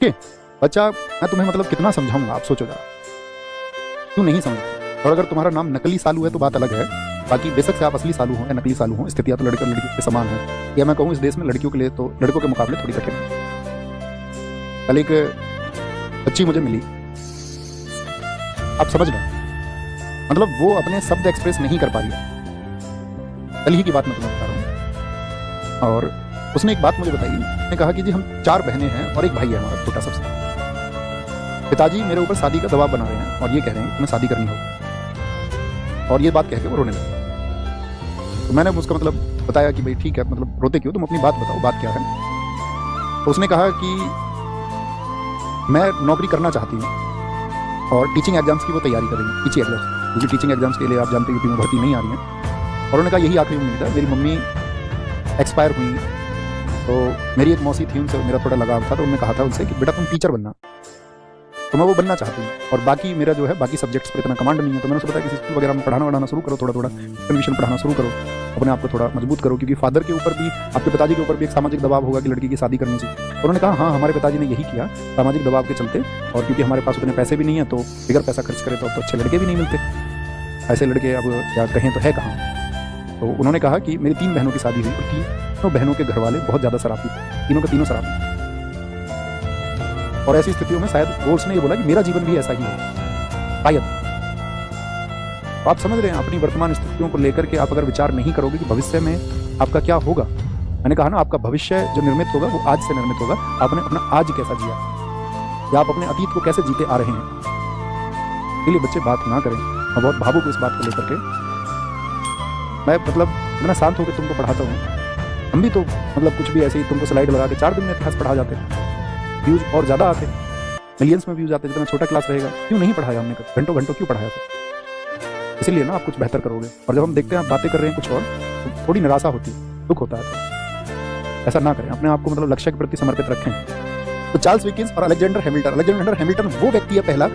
ठीक बच्चा, मैं तुम्हें मतलब कितना समझाऊंगा, आप सोचो जरा, क्यों नहीं समझते। और अगर तुम्हारा नाम नकली सालू है तो बात अलग है, बाकी बेशक से आप असली सालू हो या नकली सालू हो, स्थितियां तो लड़के और लड़की के समान है। या मैं कहूँ इस देश में लड़कियों के लिए तो लड़कों के मुकाबले थोड़ी कठिन है। कल एक बच्ची मुझे मिली, आप समझ रहे हैं, मतलब वो अपने शब्द एक्सप्रेस नहीं कर पा रही है। कल ही की बात मैं तुम्हें बता रहा हूँ। और उसने एक बात मुझे बताई, उसने कहा कि जी हम 4 बहनें हैं और एक भाई है हमारा छोटा सबसे। पिताजी मेरे ऊपर शादी का दबाव बना रहे हैं और ये कह रहे हैं कि तुम्हें शादी करनी होगी, और ये बात कह के वो रोने लगा। तो मैंने उसका मतलब बताया कि भाई ठीक है, मतलब रोते क्यों, तुम अपनी बात बताओ, बात क्या है। तो उसने कहा कि मैं नौकरी करना चाहती हूँ और टीचिंग एग्जाम्स की वो तैयारी करेंगी, टीचिंग एग्जाम्स, क्योंकि टीचिंग एग्जाम्स के लिए आप जानते हैं यूपी में भर्ती नहीं आ रही है। और उन्होंने कहा यही आखिरी उम्मीद है, मेरी मम्मी एक्सपायर हुई, तो मेरी एक मौसी थी, उनसे मेरा थोड़ा लगाव था, तो उन्होंने कहा था उनसे कि बेटा तुम टीचर बनना, तो मैं वो बनना चाहती हूँ। और बाकी मेरा जो है बाकी सब्जेक्ट्स पर इतना कमांड नहीं है, तो मैंने उसको बताया कि स्कूल वगैरह में पढ़ाना शुरू करो, थोड़ा ट्यूशन पढ़ाना शुरू करो, अपने आप को थोड़ा मजबूत करो, क्योंकि फादर के ऊपर भी, आपके पिताजी के ऊपर भी एक सामाजिक दबाव होगा कि लड़की की शादी करनी चाहिए। और उन्होंने कहा हाँ, हमारे पिताजी ने यही किया सामाजिक दबाव के चलते, और क्योंकि हमारे पास उतने पैसे भी नहीं है, तो बिगर पैसा खर्च करें तो अब तो अच्छे लड़के भी नहीं मिलते, ऐसे लड़के अब क्या कहें तो है कहाँ। तो उन्होंने कहा कि मेरी 3 बहनों की शादी हुई और 3 बहनों के घर वाले बहुत ज़्यादा शराबी थे, तीनों के तीनों शराबी। और ऐसी स्थितियों में शायद गोल्स ने ये बोला कि मेरा जीवन भी ऐसा ही है शायद। तो आप समझ रहे हैं, अपनी वर्तमान स्थितियों को लेकर के आप अगर विचार नहीं करोगे कि भविष्य में आपका क्या होगा। मैंने कहा ना, आपका भविष्य जो निर्मित होगा वो आज से निर्मित होगा। आपने अपना आज कैसा जिया या आप अपने अतीत को कैसे जीते आ रहे हैं। इसलिए बच्चे बात ना करें। मैं बहुत भावुक हूँ इस बात को लेकर के। मैं मतलब इतना शांत होकर तुमको पढ़ाता हूँ, हम भी तो मतलब कुछ भी ऐसे ही तुमको स्लाइड लगा के 4 दिन में इतिहास पढ़ा जाते हैं, व्यूज और ज़्यादा आते, मिलियंस में व्यूज आते। जितना छोटा क्लास रहेगा, क्यों नहीं पढ़ाया हमने, घंटों घंटों क्यों पढ़ाया था। इसीलिए ना आप कुछ बेहतर करोगे। और जब हम देखते हैं आप बातें कर रहे हैं कुछ और, तो थोड़ी निराशा होती है, दुख होता है। तो ऐसा ना करें, अपने आप को मतलब लक्ष्य के प्रति समर्पित रखें। तो चार्ल्स डिकेंस और अलेक्जेंडर हैमिल्टन वो व्यक्ति है पहला